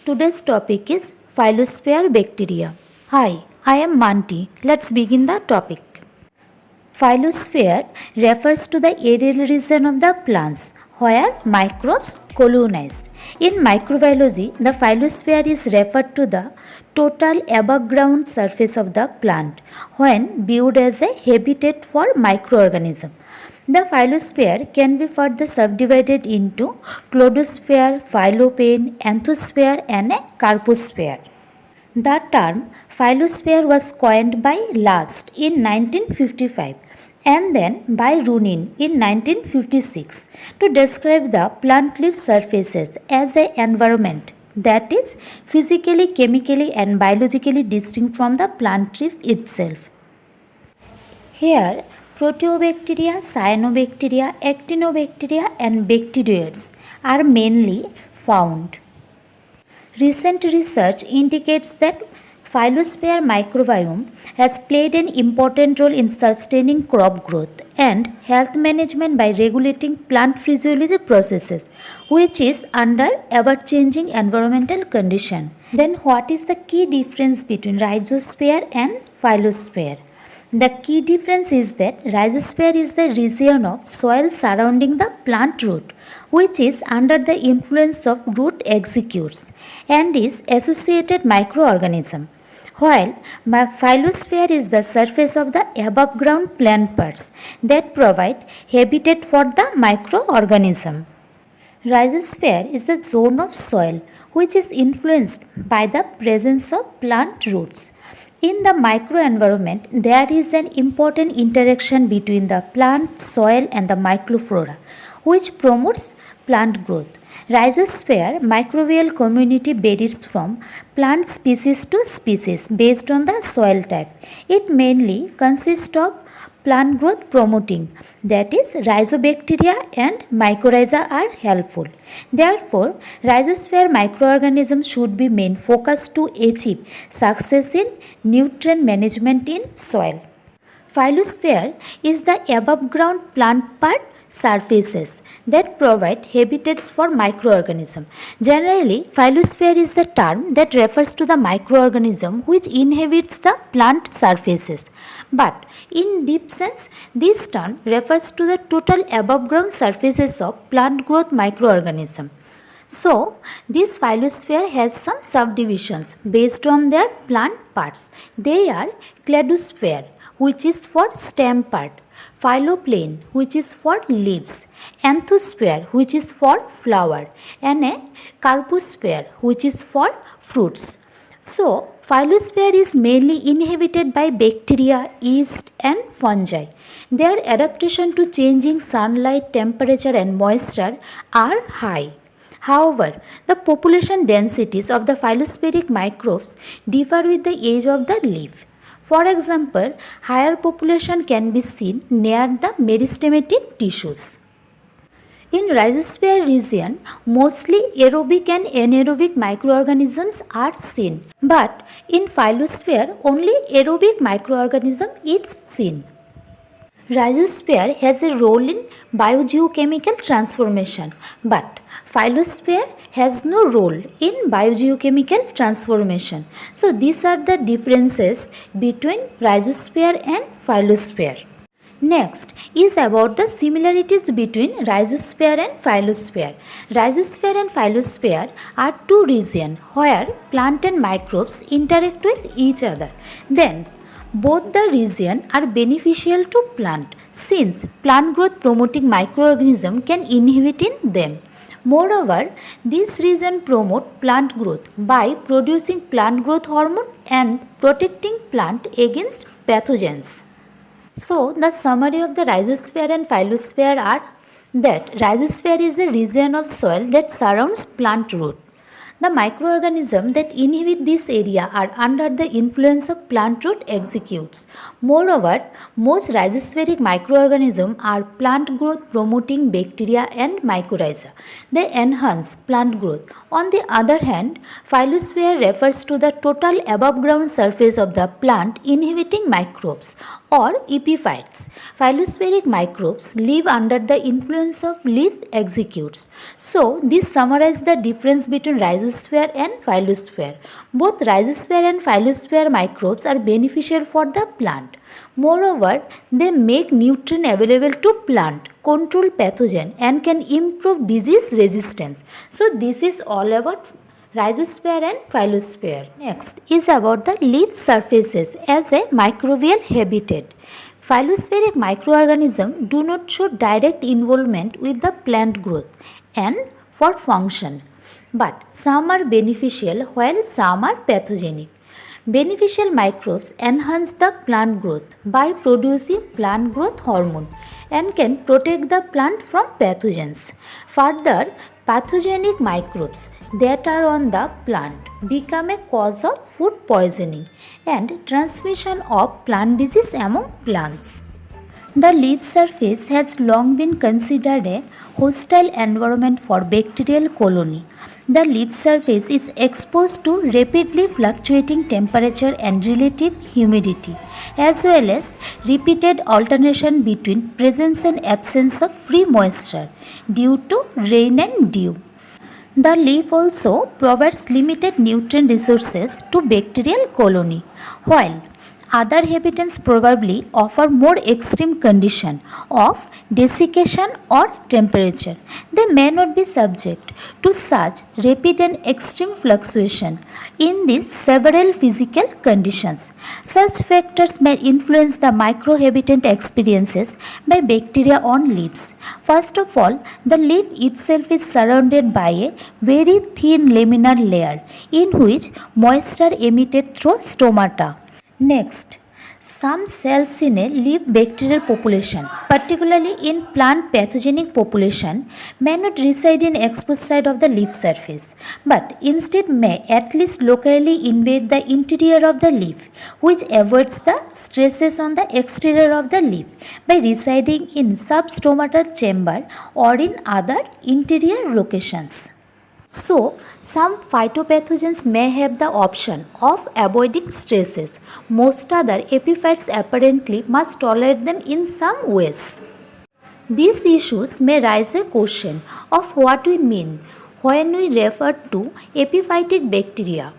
Today's topic is Phylosphere bacteria. Hi, I am Manti. Let's begin the topic. Phylosphere refers to the aerial region of the plants where microbes colonize. In microbiology, the phylosphere is referred to the total above ground surface of the plant when viewed as a habitat for microorganisms. The phylosphere can be further subdivided into cladosphere, phylopene, anthosphere, and a carposphere. The term phylosphere was coined by Last in 1955 and then by Runin in 1956 to describe the plant leaf surfaces as an environment that is physically, chemically, and biologically distinct from the plant leaf itself. Here, Proteobacteria, Cyanobacteria, Actinobacteria, and bacteroids are mainly found. Recent research indicates that phylosphere microbiome has played an important role in sustaining crop growth and health management by regulating plant physiology processes, which is under ever-changing environmental condition. Then what is the key difference between rhizosphere and phylosphere? The key difference is that rhizosphere is the region of soil surrounding the plant root, which is under the influence of root exudates and is associated microorganism, while phylosphere is the surface of the above ground plant parts that provide habitat for the microorganism. Rhizosphere is the zone of soil which is influenced by the presence of plant roots. In the microenvironment, there is an important interaction between the plant, soil, and the microflora, which promotes plant growth. Rhizosphere microbial community varies from plant species to species based on the soil type. It mainly consists of plant growth promoting, that is, rhizobacteria and mycorrhiza are helpful. Therefore, rhizosphere microorganisms should be main focus to achieve success in nutrient management in soil. Phylosphere is the above ground plant part surfaces that provide habitats for microorganisms. Generally, phylosphere is the term that refers to the microorganism which inhabits the plant surfaces. But in deep sense, this term refers to the total above ground surfaces of plant growth microorganism. So, this phylosphere has some subdivisions based on their plant parts. They are cladosphere, which is for stem part, phylloplane, which is for leaves, anthosphere, which is for flower, and a carposphere, which is for fruits. So, phylosphere is mainly inhabited by bacteria, yeast, and fungi. Their adaptation to changing sunlight, temperature, and moisture are high. However, the population densities of the phylospheric microbes differ with the age of the leaf. For example, higher population can be seen near the meristematic tissues. In rhizosphere region, mostly aerobic and anaerobic microorganisms are seen, but in phylosphere only aerobic microorganism is seen. Rhizosphere has a role in biogeochemical transformation, but phylosphere has no role in biogeochemical transformation. So these are the differences between rhizosphere and phylosphere. Next is about the similarities between rhizosphere and phylosphere. Rhizosphere and phylosphere are two regions where plant and microbes interact with each other. Then both the regions are beneficial to plant since plant growth promoting microorganism can inhabit in them. Moreover, this region promote plant growth by producing plant growth hormone and protecting plant against pathogens. So, the summary of the rhizosphere and phylosphere are that rhizosphere is a region of soil that surrounds plant root. The microorganisms that inhabit this area are under the influence of plant root exudates. Moreover, most rhizospheric microorganisms are plant growth promoting bacteria and mycorrhiza. They enhance plant growth. On the other hand, phylosphere refers to the total above ground surface of the plant inhabiting microbes or epiphytes. Phylospheric microbes live under the influence of leaf exudates. So, this summarizes the difference between rhizosphere rhizosphere and phyllosphere. Both rhizosphere and phyllosphere microbes are beneficial for the plant. Moreover, they make nutrient available to plant, control pathogen and can improve disease resistance. So this is all about rhizosphere and phyllosphere. Next is about the leaf surfaces as a microbial habitat. Phylospheric microorganisms do not show direct involvement with the plant growth and for function, but some are beneficial while some are pathogenic. Beneficial microbes enhance the plant growth by producing plant growth hormone and can protect the plant from pathogens. Further, pathogenic microbes that are on the plant become a cause of food poisoning and transmission of plant disease among plants. The leaf surface has long been considered a hostile environment for bacterial colony. The leaf surface is exposed to rapidly fluctuating temperature and relative humidity, as well as repeated alternation between presence and absence of free moisture due to rain and dew. The leaf also provides limited nutrient resources to bacterial colony, while other habitats probably offer more extreme condition of desiccation or temperature. They may not be subject to such rapid and extreme fluctuation in these several physical conditions. Such factors may influence the microhabitat experiences by bacteria on leaves. First of all, the leaf itself is surrounded by a very thin laminar layer in which moisture emitted through stomata. Next, some cells in a leaf bacterial population, particularly in plant pathogenic population, may not reside in exposed side of the leaf surface, but instead may at least locally invade the interior of the leaf, which avoids the stresses on the exterior of the leaf by residing in substomatal chamber or in other interior locations. So, some phytopathogens may have the option of avoiding stresses. Most other epiphytes apparently must tolerate them in some ways. These issues may raise a question of what we mean when we refer to epiphytic bacteria,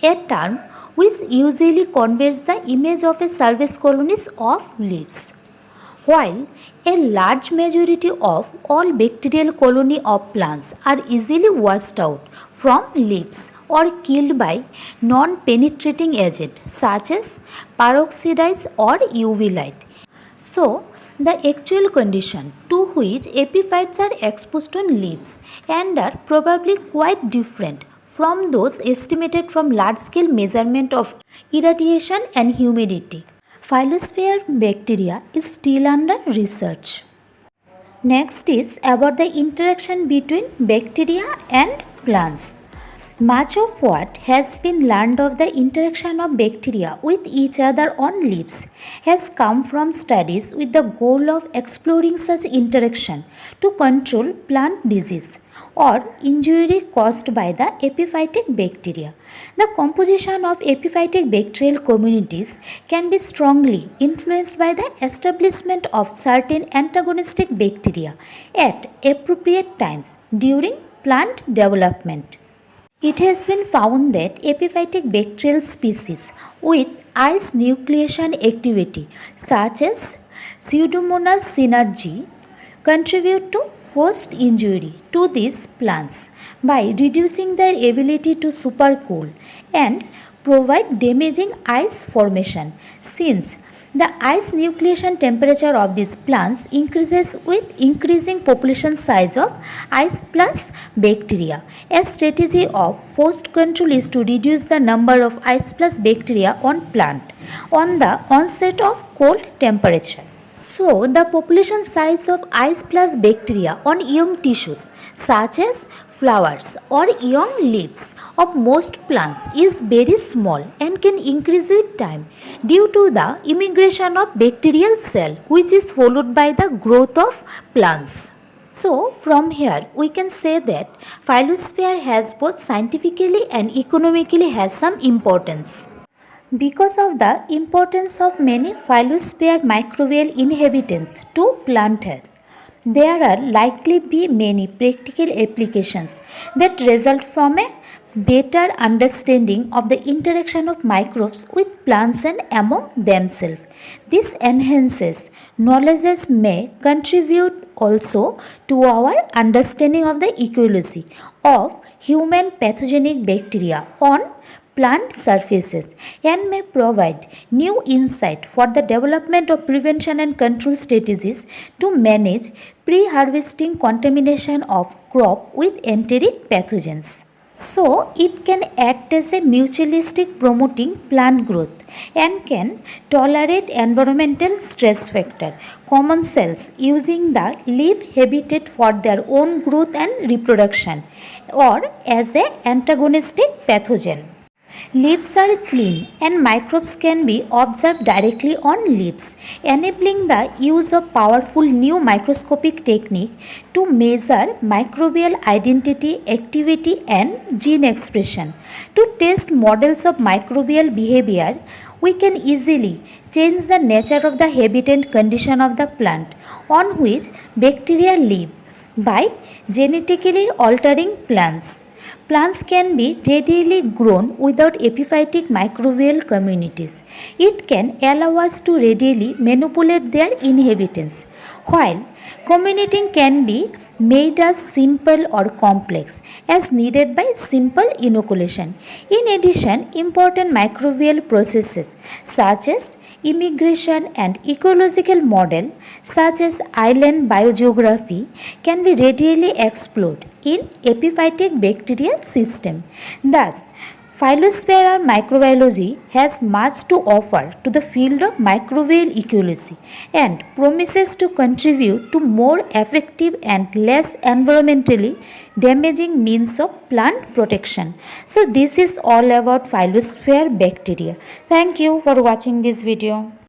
a term which usually conveys the image of a surface colonies of leaves. While a large majority of all bacterial colony of plants are easily washed out from leaves or killed by non-penetrating agent such as peroxidase or UV light. So, the actual condition to which epiphytes are exposed on leaves and are probably quite different from those estimated from large-scale measurement of irradiation and humidity. Phyllosphere bacteria is still under research. Next is about the interaction between bacteria and plants. Much of what has been learned of the interaction of bacteria with each other on leaves has come from studies with the goal of exploring such interaction to control plant disease or injury caused by the epiphytic bacteria. The composition of epiphytic bacterial communities can be strongly influenced by the establishment of certain antagonistic bacteria at appropriate times during plant development. It has been found that epiphytic bacterial species with ice nucleation activity such as Pseudomonas synergy contribute to forced injury to these plants by reducing their ability to supercool and provide damaging ice formation, since the ice nucleation temperature of these plants increases with increasing population size of ice plus bacteria. A strategy of forced control is to reduce the number of ice plus bacteria on plant on the onset of cold temperature. So, the population size of ice plus bacteria on young tissues such as flowers or young leaves of most plants is very small and can increase with time due to the immigration of bacterial cell, which is followed by the growth of plants. So, from here we can say that phyllosphere has both scientifically and economically has some importance. Because of the importance of many phyllosphere microbial inhabitants to plant health, There are likely be many practical applications that result from a better understanding of the interaction of microbes with plants and among themselves. This enhances knowledge may contribute also to our understanding of the ecology of human pathogenic bacteria on plant surfaces and may provide new insight for the development of prevention and control strategies to manage pre-harvesting contamination of crop with enteric pathogens. So, it can act as a mutualistic promoting plant growth and can tolerate environmental stress factor, common cells using the leaf habitat for their own growth and reproduction, or as a antagonistic pathogen. Leaves are clean and microbes can be observed directly on leaves, enabling the use of powerful new microscopic technique to measure microbial identity, activity and gene expression. To test models of microbial behavior, we can easily change the nature of the habitat condition of the plant on which bacteria live by genetically altering plants. Plants can be readily grown without epiphytic microbial communities. It can allow us to readily manipulate their inhabitants, while communicating can be made as simple or complex as needed by simple inoculation. In addition, important microbial processes such as immigration and ecological model such as island biogeography can be readily explored in epiphytic bacterial system. Thus, phylosphere microbiology has much to offer to the field of microbial ecology and promises to contribute to more effective and less environmentally damaging means of plant protection. So this is all about phylosphere bacteria. Thank you for watching this video.